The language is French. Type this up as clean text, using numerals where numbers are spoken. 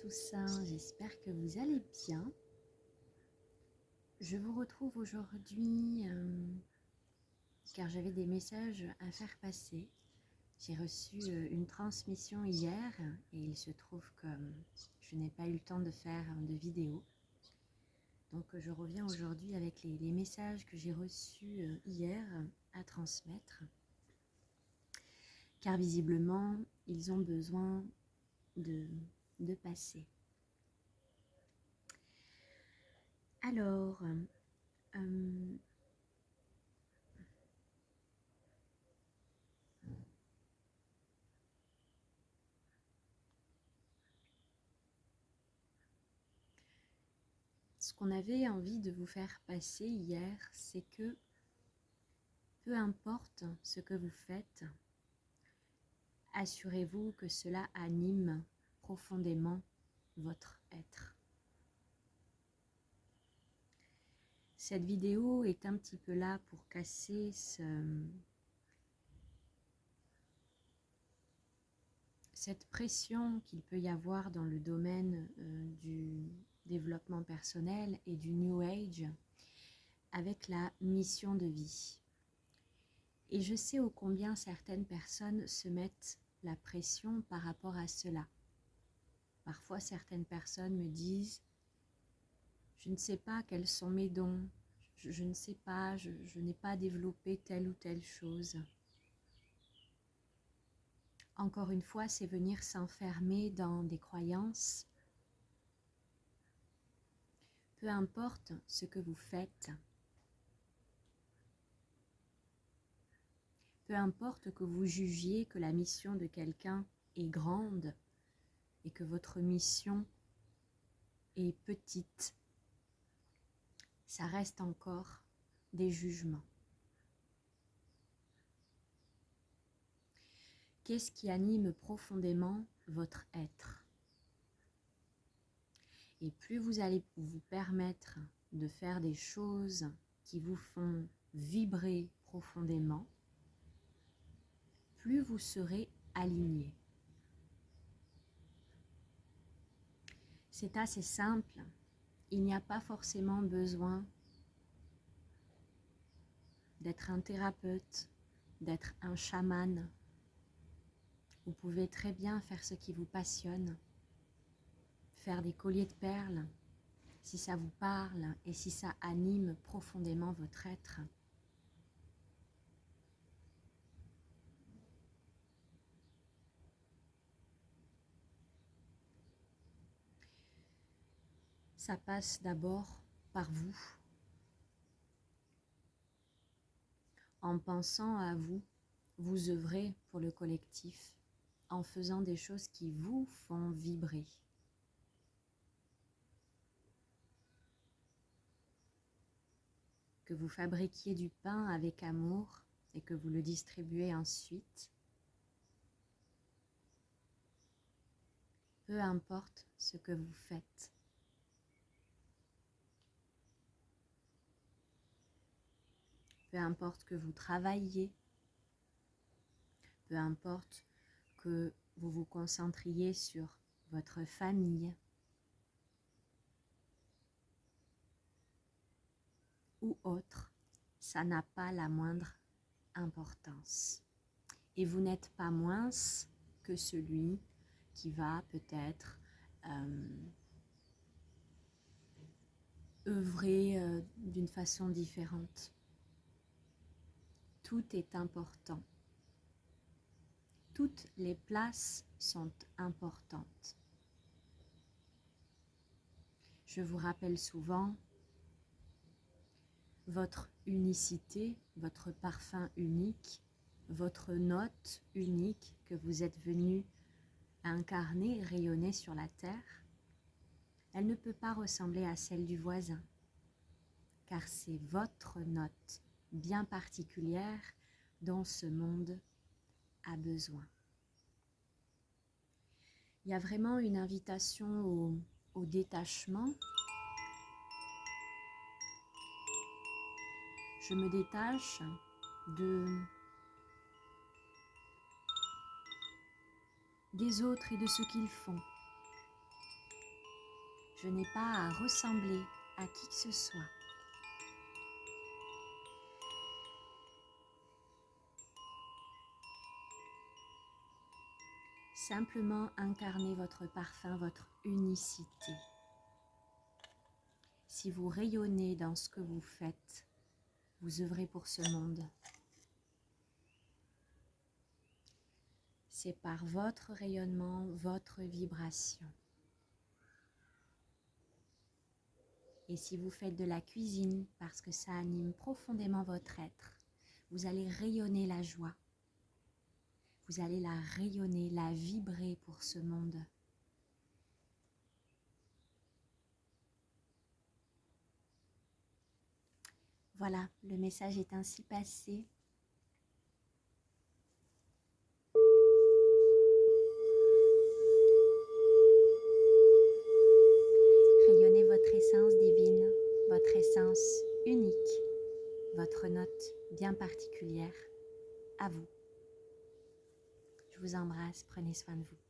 tous, j'espère que vous allez bien. Je vous retrouve aujourd'hui car j'avais des messages à faire passer. J'ai reçu une transmission hier et il se trouve que je n'ai pas eu le temps de faire de vidéo. Donc je reviens aujourd'hui avec les messages que j'ai reçus hier à transmettre. Car visiblement, ils ont besoin de passer. Alors, ce qu'on avait envie de vous faire passer hier, c'est que peu importe ce que vous faites, assurez-vous que cela anime profondément votre être. Cette vidéo est un petit peu là pour casser cette pression qu'il peut y avoir dans le domaine du développement personnel et du New Age avec la mission de vie. Et je sais ô combien certaines personnes se mettent la pression par rapport à cela. Parfois, certaines personnes me disent « Je ne sais pas quels sont mes dons, je ne sais pas, je n'ai pas développé telle ou telle chose. » Encore une fois, c'est venir s'enfermer dans des croyances. Peu importe ce que vous faites, peu importe que vous jugiez que la mission de quelqu'un est grande et que votre mission est petite, ça reste encore des jugements. Qu'est-ce qui anime profondément votre être? Et plus vous allez vous permettre de faire des choses qui vous font vibrer profondément, plus vous serez aligné. C'est assez simple, il n'y a pas forcément besoin d'être un thérapeute, d'être un chaman. Vous pouvez très bien faire ce qui vous passionne, faire des colliers de perles, si ça vous parle et si ça anime profondément votre être. Ça passe d'abord par vous. En pensant à vous, vous œuvrez pour le collectif en faisant des choses qui vous font vibrer. Que vous fabriquiez du pain avec amour et que vous le distribuez ensuite, peu importe ce que vous faites. Peu importe que vous travailliez, peu importe que vous vous concentriez sur votre famille ou autre, ça n'a pas la moindre importance. Et vous n'êtes pas moins que celui qui va peut-être œuvrer d'une façon différente. Tout est important. Toutes les places sont importantes. Je vous rappelle souvent votre unicité, votre parfum unique, votre note unique que vous êtes venu incarner, rayonner sur la terre. Elle ne peut pas ressembler à celle du voisin, car c'est votre note bien particulière dont ce monde a besoin. Il y a vraiment une invitation au détachement. Je me détache des autres et de ce qu'ils font. Je n'ai pas à ressembler à qui que ce soit. Simplement incarnez votre parfum, votre unicité. Si vous rayonnez dans ce que vous faites, vous œuvrez pour ce monde. C'est par votre rayonnement, votre vibration. Et si vous faites de la cuisine parce que ça anime profondément votre être, vous allez rayonner la joie. Vous allez la rayonner, la vibrer pour ce monde. Voilà, le message est ainsi passé. Rayonnez votre essence divine, votre essence unique, votre note bien particulière. À vous. Je vous embrasse, prenez soin de vous.